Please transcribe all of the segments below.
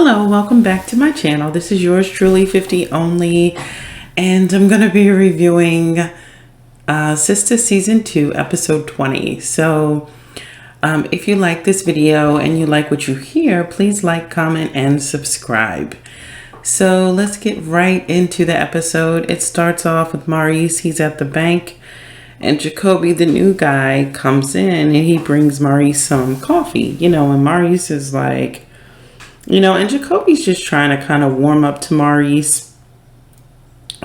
Hello, welcome back to my channel. This is yours truly, 50 Only, and I'm going to be reviewing Sistas Season 2, Episode 20. So, if you like this video and you like what you hear, please like, comment, and subscribe. So, let's get right into the episode. It starts off with Maurice. He's at the bank, and Jacoby, the new guy, comes in, and he brings Maurice some coffee, and Maurice is like... and Jacoby's just trying to kind of warm up to Maurice.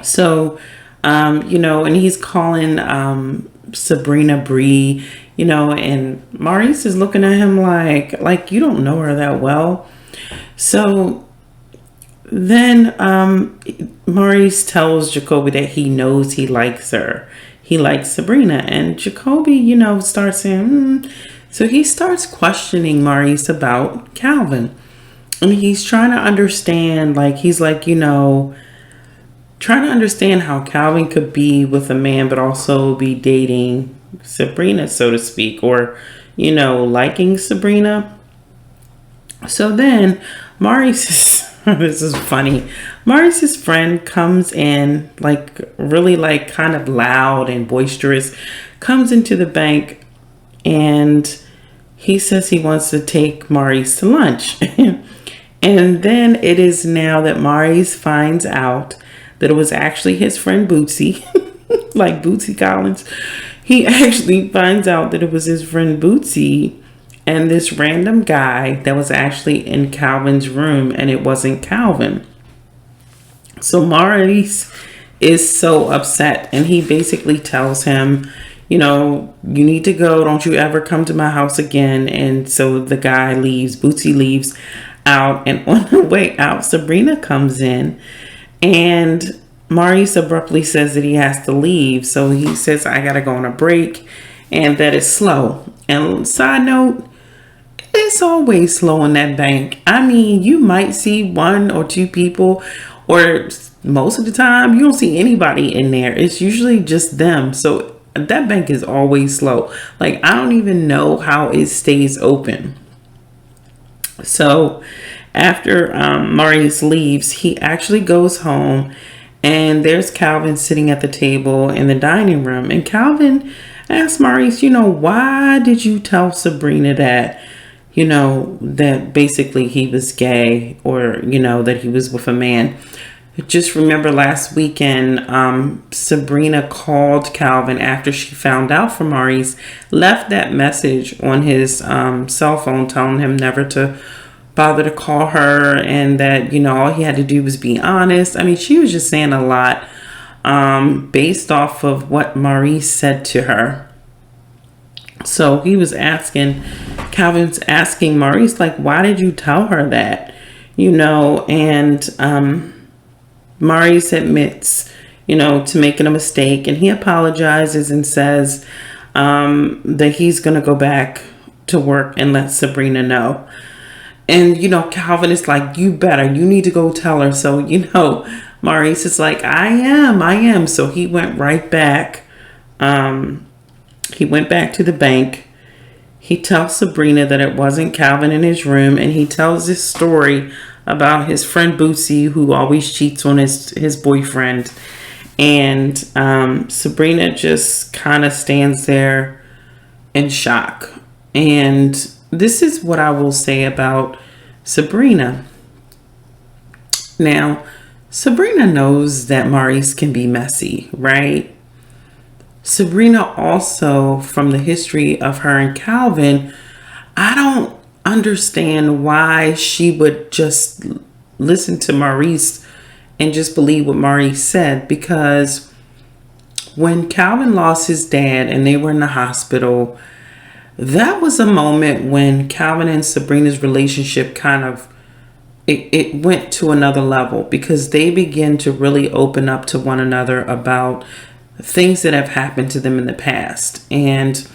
So, and he's calling Sabrina Bree, and Maurice is looking at him like you don't know her that well. So then Maurice tells Jacoby that he knows he likes her. He likes Sabrina. And Jacoby, starts saying, So he starts questioning Maurice about Calvin. And he's trying to understand, trying to understand how Calvin could be with a man, but also be dating Sabrina, so to speak, or, liking Sabrina. So then Maurice's, this is funny. Maurice's friend comes in, really kind of loud and boisterous, comes into the bank, and he says he wants to take Maurice to lunch. And then it is now that Maurice finds out that it was actually his friend Bootsy, like Bootsy Collins. He actually finds out that it was his friend Bootsy and this random guy that was actually in Calvin's room, and it wasn't Calvin. So Maurice is so upset, and he basically tells him, you need to go. Don't you ever come to my house again. And so the guy leaves. Bootsy leaves out, and on the way out, Sabrina comes in, and Maurice abruptly says that he has to leave. So he says, I gotta go on a break, and that is slow. And side note, it's always slow in that bank. I mean, you might see one or two people, or most of the time you don't see anybody in there. It's usually just them. So that bank is always slow. I don't even know how it stays open. So after Maurice leaves, he actually goes home, and there's Calvin sitting at the table in the dining room. And Calvin asks Maurice, why did you tell Sabrina that, that basically he was gay, or, that he was with a man? Just remember last weekend, Sabrina called Calvin after she found out from Maurice, left that message on his cell phone telling him never to bother to call her, and that, all he had to do was be honest. I mean, she was just saying a lot based off of what Maurice said to her. So Calvin's asking Maurice, why did you tell her that? And Maurice admits, to making a mistake, and he apologizes and says that he's going to go back to work and let Sabrina know. And, Calvin is like, you need to go tell her. So, Maurice is like, I am. So he went right back. He went back to the bank. He tells Sabrina that it wasn't Calvin in his room. And he tells this story about his friend Bootsy, who always cheats on his boyfriend. And Sabrina just kind of stands there in shock. And this is what I will say about Sabrina. Now, Sabrina knows that Maurice can be messy, right? Sabrina also, from the history of her and Calvin, I don't understand why she would just listen to Maurice and just believe what Maurice said, because when Calvin lost his dad and they were in the hospital, that was a moment when Calvin and Sabrina's relationship kind of, it went to another level, because they began to really open up to one another about things that have happened to them in the past. And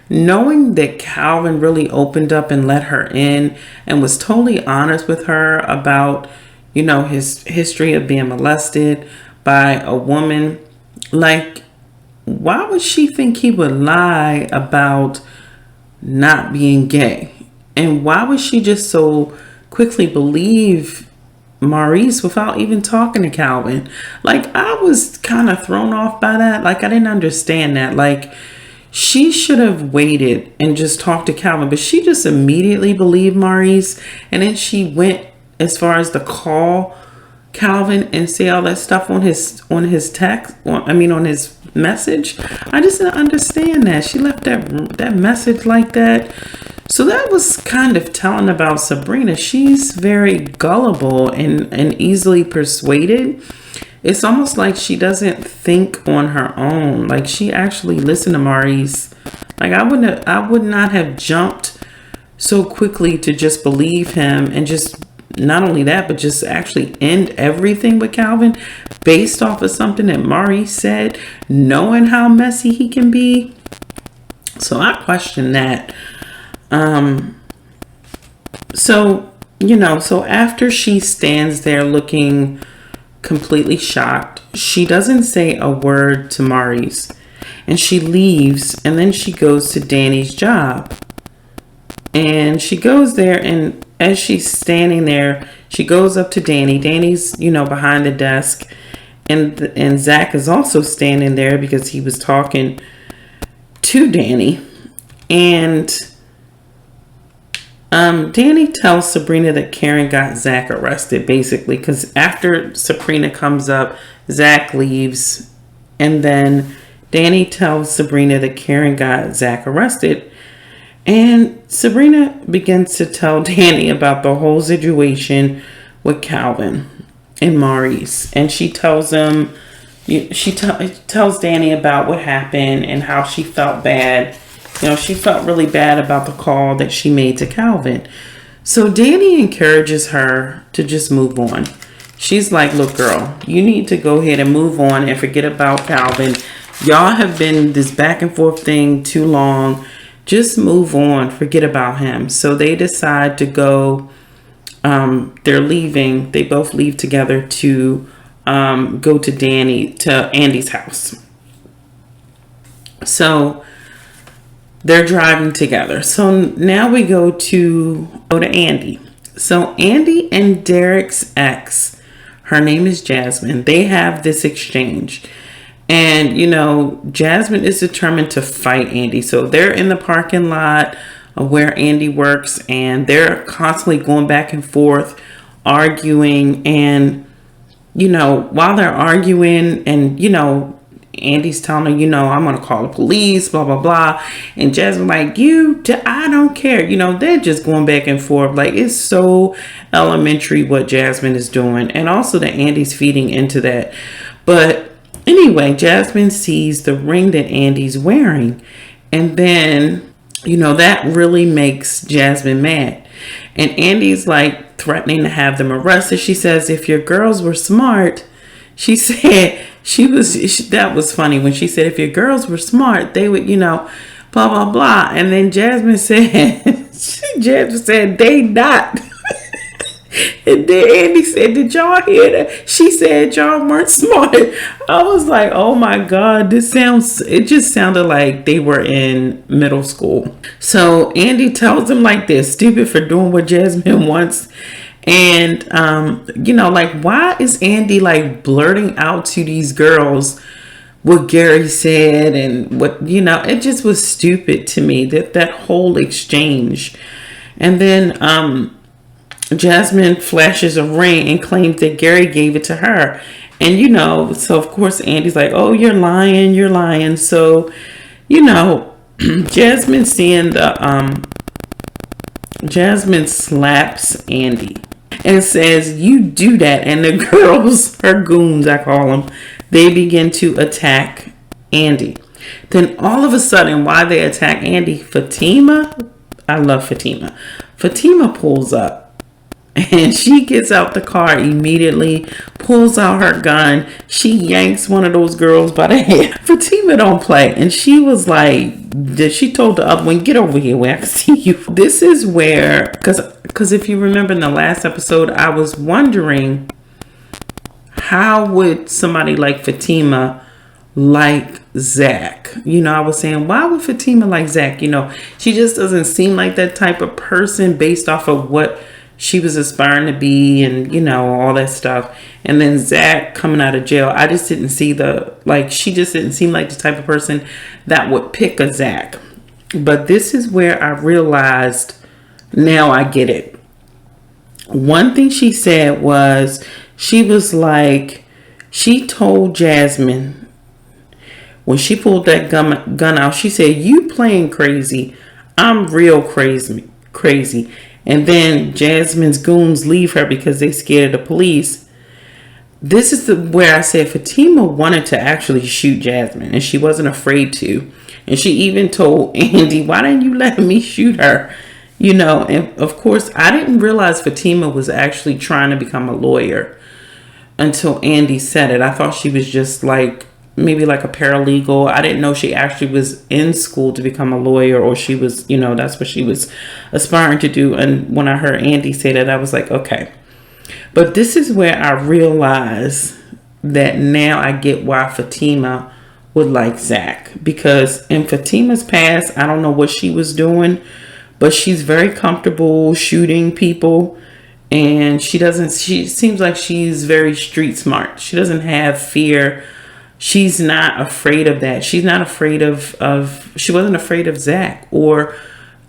knowing that Calvin really opened up and let her in and was totally honest with her about, his history of being molested by a woman, why would she think he would lie about not being gay? And why was she just so quickly believe Maurice without even talking to Calvin. Like, I was kind of thrown off by that. Like, I didn't understand that. Like, she should have waited and just talked to Calvin, but she just immediately believed Maurice. And then she went as far as to call Calvin and say all that stuff on his text, on his message. I just didn't understand that. She left that message like that. So that was kind of telling about Sabrina. She's very gullible and easily persuaded. It's almost like she doesn't think on her own. Like, she actually listened to Maurice. Like, I would not have jumped so quickly to just believe him and just not only that, but just actually end everything with Calvin based off of something that Maurice said, knowing how messy he can be. So I question that. So after she stands there looking completely shocked, she doesn't say a word to Maurice, and she leaves, and then she goes to Danny's job. And she goes there, and as she's standing there, she goes up to Danny. Danny's, behind the desk, and Zac is also standing there because he was talking to Danny. And Danny tells Sabrina that Karen got Zac arrested, basically, because after Sabrina comes up, Zac leaves, and then Danny tells Sabrina that Karen got Zac arrested. And Sabrina begins to tell Danny about the whole situation with Calvin and Maurice. And she tells him, tells Danny about what happened and how she felt bad. She felt really bad about the call that she made to Calvin. So Danny encourages her to just move on. She's like, look, girl, you need to go ahead and move on and forget about Calvin. Y'all have been this back and forth thing too long. Just move on. Forget about him. So they decide to go. They're leaving. They both leave together to go to Andy's house. So they're driving together. So now we go to Andi. So Andi and Derek's ex, her name is Jasmine. They have this exchange. And, Jasmine is determined to fight Andi. So they're in the parking lot of where Andi works, and they're constantly going back and forth, arguing. And, while they're arguing and, Andy's telling her, I'm going to call the police, blah, blah, blah. And Jasmine like, I don't care. They're just going back and forth. Like, it's so elementary what Jasmine is doing. And also that Andy's feeding into that. But anyway, Jasmine sees the ring that Andy's wearing. And then, that really makes Jasmine mad. And Andy's like threatening to have them arrested. She says, if your girls were smart, she said, that was funny when she said, if your girls were smart, they would, blah, blah, blah. And then Jasmine said, they not. And then Andi said, did y'all hear that? She said y'all weren't smart. I was like, oh my God, it just sounded like they were in middle school. So Andi tells them like they're stupid for doing what Jasmine wants. And, why is Andi like blurting out to these girls what Gary said and what, it just was stupid to me, that whole exchange. And then, Jasmine flashes a ring and claims that Gary gave it to her. And, so of course Andy's like, oh, you're lying. So, Jasmine Jasmine slaps Andi and says, you do that. And the girls, her goons, I call them, they begin to attack Andi. Then all of a sudden, while they attack Andi, Fatima, I love Fatima. Fatima pulls up. And she gets out the car immediately, pulls out her gun. She yanks one of those girls by the head. Fatima don't play. And she was like, she told the other one, get over here where I can see you. This is where, because if you remember in the last episode, I was wondering, how would somebody like Fatima like Zac? I was saying, why would Fatima like Zac? She just doesn't seem like that type of person based off of what she was aspiring to be, and, you know, all that stuff. And then Zac coming out of jail, I just didn't see she just didn't seem like the type of person that would pick a Zac. But this is where I realized, now I get it. One thing she said was, she was like, she told Jasmine, when she pulled that gun out, she said, "You playing crazy. I'm real crazy." And then Jasmine's goons leave her because they scared of the police. This is where I said Fatima wanted to actually shoot Jasmine, and she wasn't afraid to. And she even told Andi, "Why didn't you let me shoot her?" You know, and of course, I didn't realize Fatima was actually trying to become a lawyer until Andi said it. I thought she was just like, maybe like a paralegal. I didn't know she actually was in school to become a lawyer, or she was, you know, that's what she was aspiring to do. And when I heard Andi say that, I was like, okay. But this is where I realized that now I get why Fatima would like Zac. Because in Fatima's past, I don't know what she was doing, but she's very comfortable shooting people. And she seems like she's very street smart. She doesn't have fear. She's not afraid of that. She's not afraid she wasn't afraid of Zac or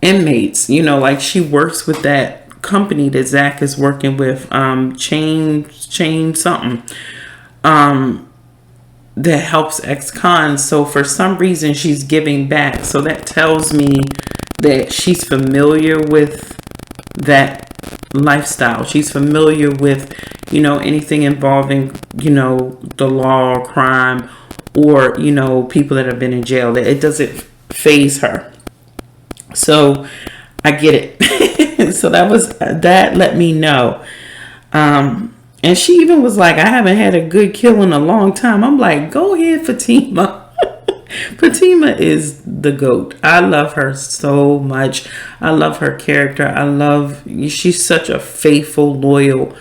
inmates. You know, like, she works with that company that Zac is working with, chain something, that helps ex-cons. So for some reason, she's giving back. So that tells me that she's familiar with that lifestyle. She's familiar with, you know, anything involving, you know, the law or crime, or, you know, people that have been in jail. It doesn't faze her. So I get it. So that let me know. And she even was like, "I haven't had a good kill in a long time." I'm like, go ahead, Fatima. Fatima is the GOAT. I love her so much. I love her character. She's such a faithful, loyal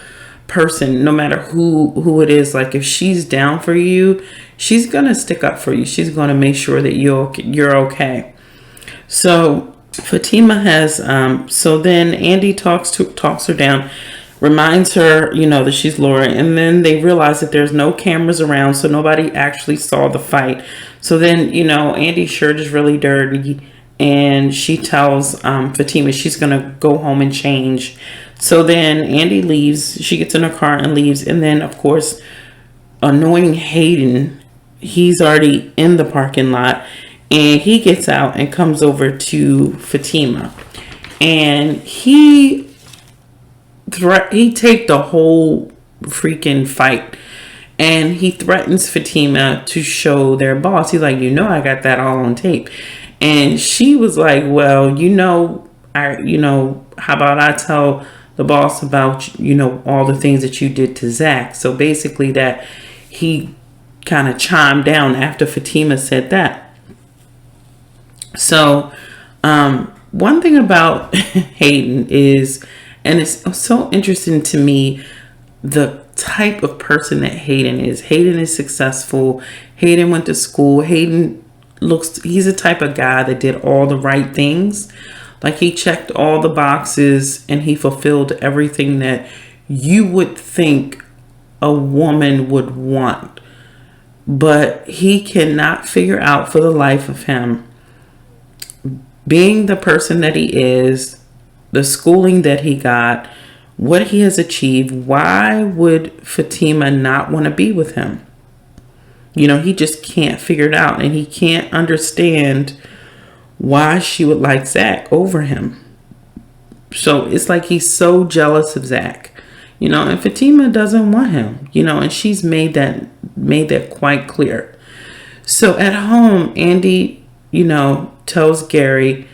person, no matter who it is. Like, if she's down for you, she's gonna stick up for you. She's gonna make sure that you're okay. So Fatima has so then Andi talks her down, reminds her, you know, that she's Laura, and then they realize that there's no cameras around, so nobody actually saw the fight. So then, you know, Andi's shirt is really dirty, and she tells Fatima she's gonna go home and change. So then Andi leaves. She gets in her car and leaves, and then, of course, annoying Hayden, he's already in the parking lot, and he gets out and comes over to Fatima, and he taped the whole freaking fight, and he threatens Fatima to show their boss. He's like, "You know, I got that all on tape." And she was like, "Well, how about I tell the boss about, you know, all the things that you did to Zac." So basically that he kind of chimed down after Fatima said that. So one thing about Hayden is, and it's so interesting to me, the type of person that Hayden is. Hayden is successful. Hayden went to school. He's the type of guy that did all the right things. Like, he checked all the boxes, and he fulfilled everything that you would think a woman would want. But he cannot figure out for the life of him, being the person that he is, the schooling that he got, what he has achieved, why would Fatima not want to be with him? You know, he just can't figure it out, and he can't understand why she would like Zac over him. So it's like he's so jealous of Zac, you know, and Fatima doesn't want him, you know, and she's made that quite clear. So at home, Andi, you know, tells Gary,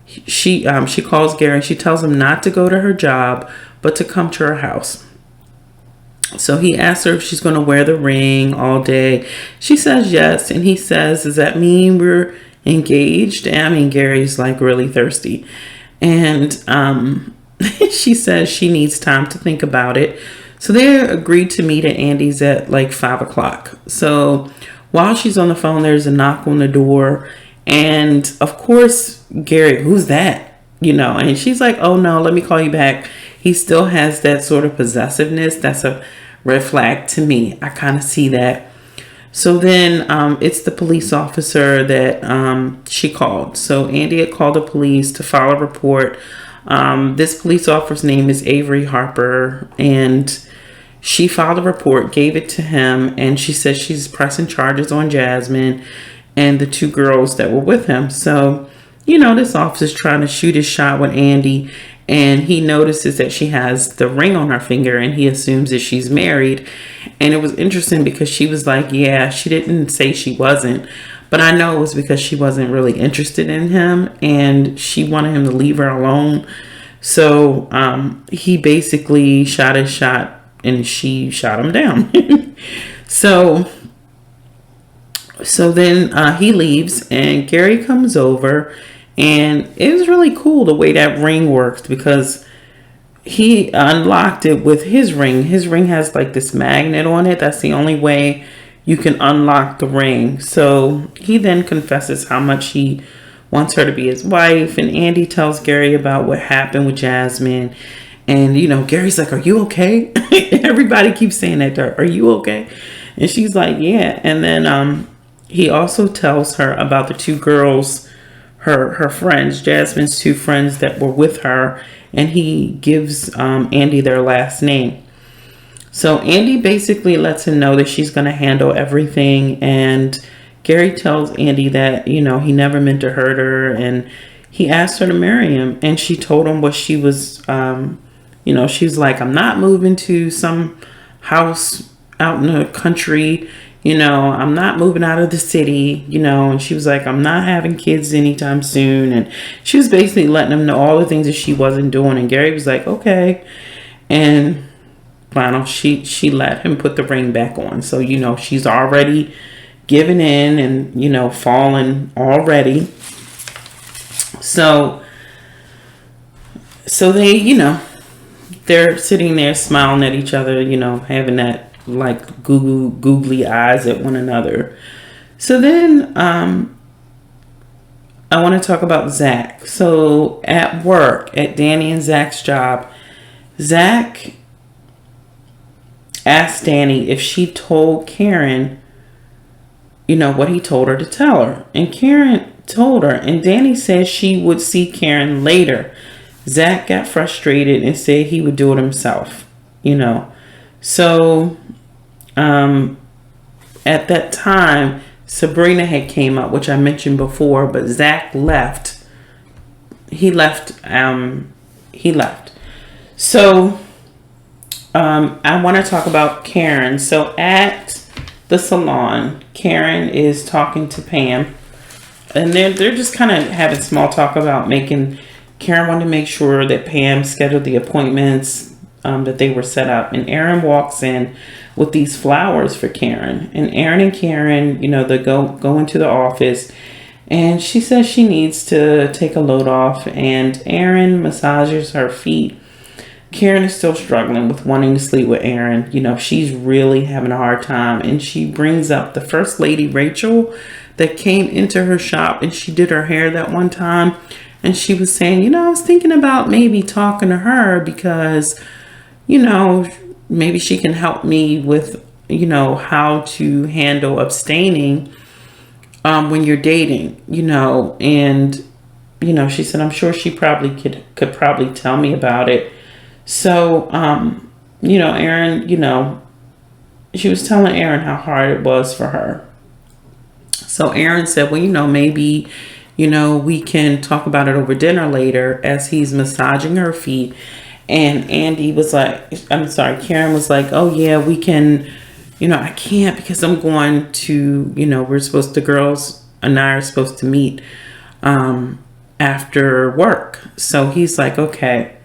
she calls Gary, and she tells him not to go to her job, but to come to her house. So he asks her if she's going to wear the ring all day. She says yes, and he says, "Does that mean we're engaged?" And I mean, Gary's like really thirsty, and she says she needs time to think about it. So they agreed to meet at Andi's at like 5:00. So while she's on the phone, there's a knock on the door, and of course Gary, "Who's that?" You know, and she's like, "Oh no, let me call you back." he still has that sort of possessiveness. That's a red flag to me. I kind of see that. So then it's the police officer that she called. So Andi had called the police to file a report. This police officer's name is Avery Harper, and she filed a report, gave it to him, and she says she's pressing charges on Jasmine and the 2 girls that were with him. So, this officer's trying to shoot his shot with Andi, and he notices that she has the ring on her finger, and he assumes that she's married. And it was interesting because she was like, yeah, she didn't say she wasn't, but I know it was because she wasn't really interested in him, and she wanted him to leave her alone. So he basically shot his shot, and she shot him down. So then he leaves, and Gary comes over, and it was really cool the way that ring worked, because he unlocked it with his ring. His ring has like this magnet on it. That's the only way you can unlock the ring. So he then confesses how much he wants her to be his wife, and Andi tells Gary about what happened with Jasmine. And Gary's like, are you okay? Everybody keeps saying that to her, are you okay? And she's like, yeah. And then he also tells her about the 2 girls, her friends, Jasmine's 2 friends that were with her, and he gives Andi their last name. So Andi basically lets him know that she's going to handle everything, and Gary tells Andi that, he never meant to hurt her, and he asked her to marry him, and she told him what she was, she's like, I'm not moving to some house out in the country, I'm not moving out of the city, and she was like, I'm not having kids anytime soon. And she was basically letting him know all the things that she wasn't doing. And Gary was like, okay. And finally, she let him put the ring back on. So, she's already given in and, fallen already. So they, they're sitting there smiling at each other, having that like googly eyes at one another. So then I want to talk about Zac. So at work, at Danny and Zac's job, Zac asked Danny if she told Karen, what he told her to tell her. And Karen told her, and Danny said she would see Karen later. Zac got frustrated and said he would do it himself, So at that time, Sabrina had came up, which I mentioned before, but Zac left. He left. So I want to talk about Karen. So at the salon, Karen is talking to Pam, and they're just kind of having small talk about Karen wanted to make sure that Pam scheduled the appointments that they were set up. And Aaron walks in with these flowers for Karen. And Aaron and Karen, they go into the office, and she says she needs to take a load off, and Aaron massages her feet. Karen is still struggling with wanting to sleep with Aaron. She's really having a hard time, and she brings up the first lady, Rachel, that came into her shop, and she did her hair that one time. And she was saying, I was thinking about maybe talking to her because, maybe she can help me with, how to handle abstaining when you're dating, and, she said, I'm sure she probably could probably tell me about it. So, Aaron, she was telling Aaron how hard it was for her. So Aaron said, well, maybe, we can talk about it over dinner later, as he's massaging her feet. And Karen was like, oh yeah, we can, I can't because I'm going to, the girls and I are supposed to meet after work. So he's like, okay.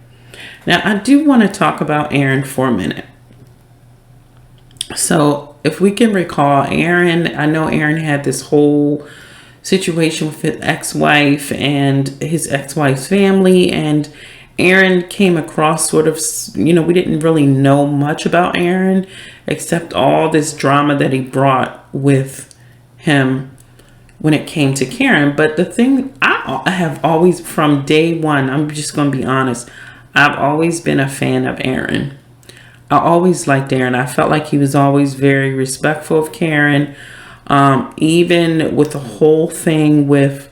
Now I do want to talk about Aaron for a minute. So if we can recall, I know Aaron had this whole situation with his ex-wife and his ex-wife's family, and Aaron came across sort of, we didn't really know much about Aaron except all this drama that he brought with him when it came to Karen. But the thing I have always, from day one, I'm just going to be honest, I've always been a fan of Aaron. I always liked Aaron. I felt like he was always very respectful of Karen. Even with the whole thing with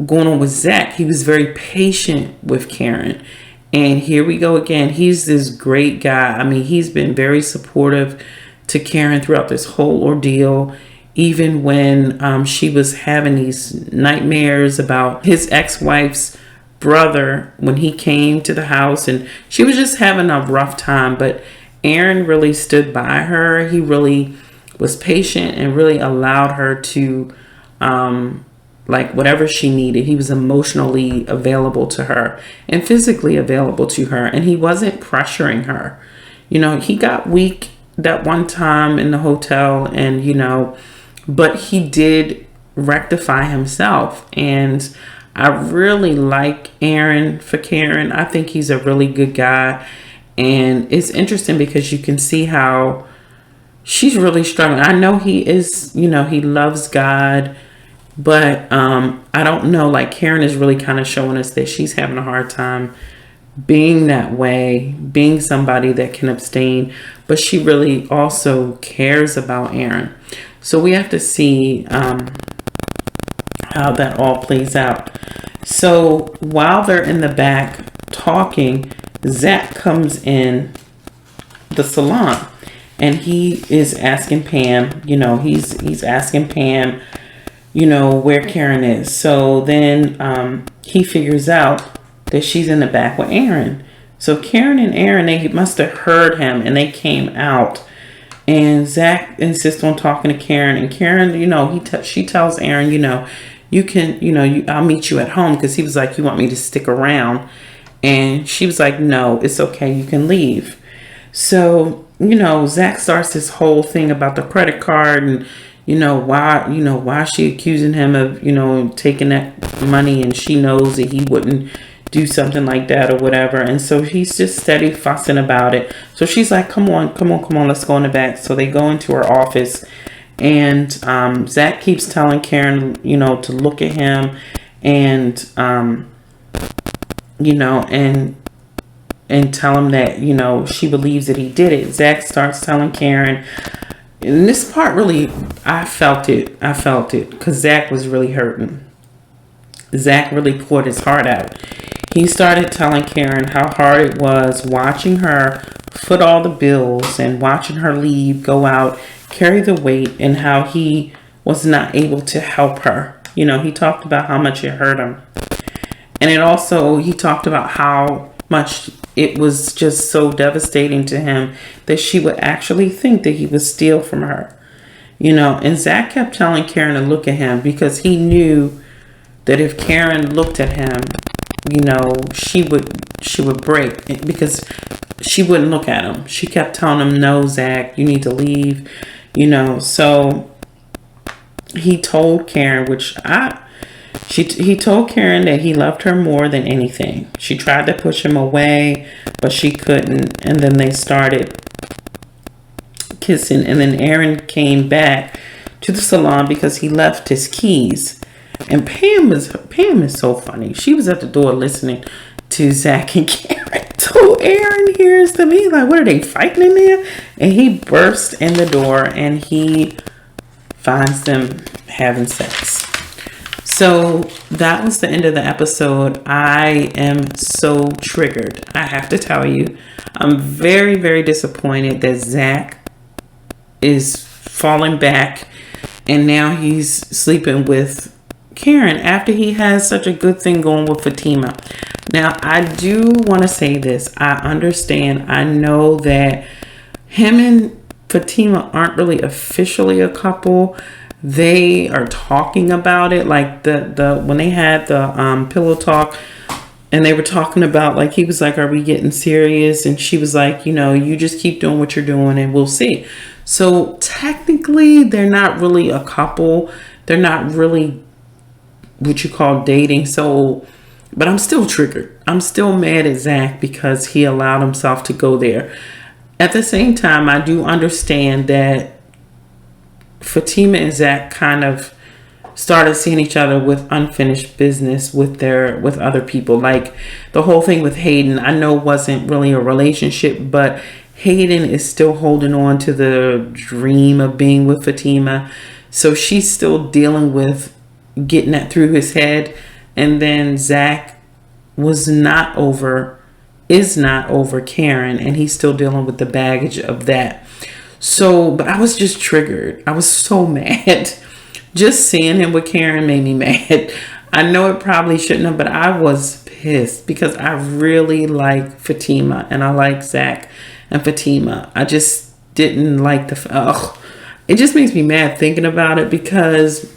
going on with Zac, he was very patient with Karen. And here we go again. He's this great guy. I mean, he's been very supportive to Karen throughout this whole ordeal. Even when she was having these nightmares about his ex-wife's brother when he came to the house, and she was just having a rough time. But Aaron really stood by her. He really was patient and really allowed her to like whatever she needed. He was emotionally available to her and physically available to her, and he wasn't pressuring her. You know, he got weak that one time in the hotel, and you know, but he did rectify himself. And I really like Aaron for Karen. I think he's a really good guy. And it's interesting because you can see how she's really struggling. I know he is, you know, he loves God, but I don't know, like Karen is really kind of showing us that she's having a hard time being that way, being somebody that can abstain, but she really also cares about Aaron. So we have to see how that all plays out. So while they're in the back talking, Zac comes in the salon and he is asking Pam, you know, he's asking Pam, you know, where Karen is. So then he figures out that she's in the back with Aaron. So Karen and Aaron, they must have heard him and they came out. And Zac insists on talking to Karen, and Karen, you know, she tells Aaron, you know, you can, you know, I'll meet you at home, because he was like, you want me to stick around? And she was like, no, it's okay, you can leave. So, you know, Zac starts this whole thing about the credit card, and why she accusing him of, you know, taking that money, and she knows that he wouldn't do something like that or whatever. And so he's just steady fussing about it. So she's like, come on, let's go in the back. So they go into her office, and Zac keeps telling Karen, you know, to look at him, and you know, and tell him that, you know, she believes that he did it. Zac starts telling Karen, and this part really, I felt it because Zac was really hurting. Zac really poured his heart out. He started telling Karen how hard it was watching her foot all the bills and watching her leave, go out, carry the weight, and how he was not able to help her. You know, he talked about how much it hurt him. And he talked about how much it was just so devastating to him that she would actually think that he would steal from her. You know, and Zac kept telling Karen to look at him because he knew that if Karen looked at him, you know, she would break, because she wouldn't look at him. She kept telling him, no, Zac, you need to leave, you know. So he told Karen, he told Karen that he loved her more than anything. She tried to push him away, but she couldn't. And then they started kissing. And then Aaron came back to the salon because he left his keys. And Pam is so funny. She was at the door listening to Zac and Karen. So Aaron hears them. He's like, what are they fighting in there? And he bursts in the door and he finds them having sex. So that was the end of the episode. I am so triggered. I have to tell you, I'm very, very disappointed that Zac is falling back and now he's sleeping with Karen after he has such a good thing going with Fatima. Now, I do want to say this. I understand. I know that him and Fatima aren't really officially a couple. They are talking about it, like the when they had the pillow talk, and they were talking about, like, he was like, are we getting serious? And she was like, you know, you just keep doing what you're doing and we'll see. So technically they're not really a couple. They're not really what you call dating. So, but I'm still triggered. I'm still mad at Zac because he allowed himself to go there. At the same time, I do understand that Fatima and Zac kind of started seeing each other with unfinished business with other people. Like the whole thing with Hayden, I know wasn't really a relationship, but Hayden is still holding on to the dream of being with Fatima. So she's still dealing with getting that through his head. And then Zac is not over Karen, and he's still dealing with the baggage of that. So, but I was just triggered. I was so mad. Just seeing him with Karen made me mad. I know it probably shouldn't have, but I was pissed because I really like Fatima and I like Zac and Fatima. I just didn't like it just makes me mad thinking about it because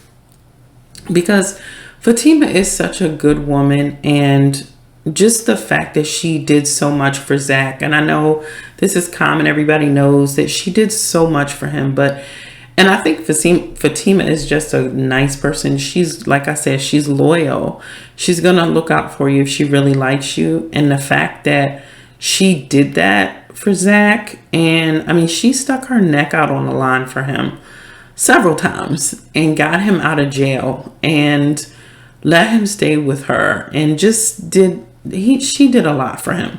Fatima is such a good woman, and just the fact that she did so much for Zac, and I know this is common, everybody knows that she did so much for him, and I think Fatima is just a nice person. She's, like I said, she's loyal. She's going to look out for you if she really likes you. And the fact that she did that for Zac, and I mean, she stuck her neck out on the line for him several times and got him out of jail and let him stay with her, and just she did a lot for him.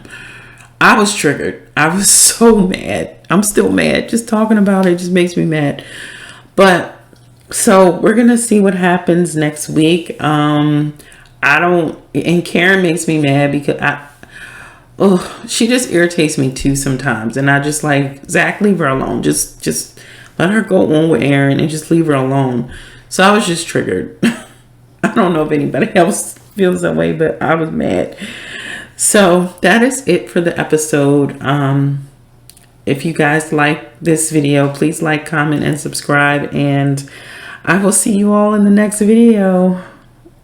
I was triggered. I was so mad. I'm still mad. Just talking about it just makes me mad. But so we're going to see what happens next week. And Karen makes me mad because she just irritates me too sometimes. And I just like, Zac, leave her alone. Just let her go on with Aaron and just leave her alone. So I was just triggered. I don't know if anybody else feels that way, but I was mad. So that is it for the episode. If you guys like this video, please like, comment, and subscribe. And I will see you all in the next video.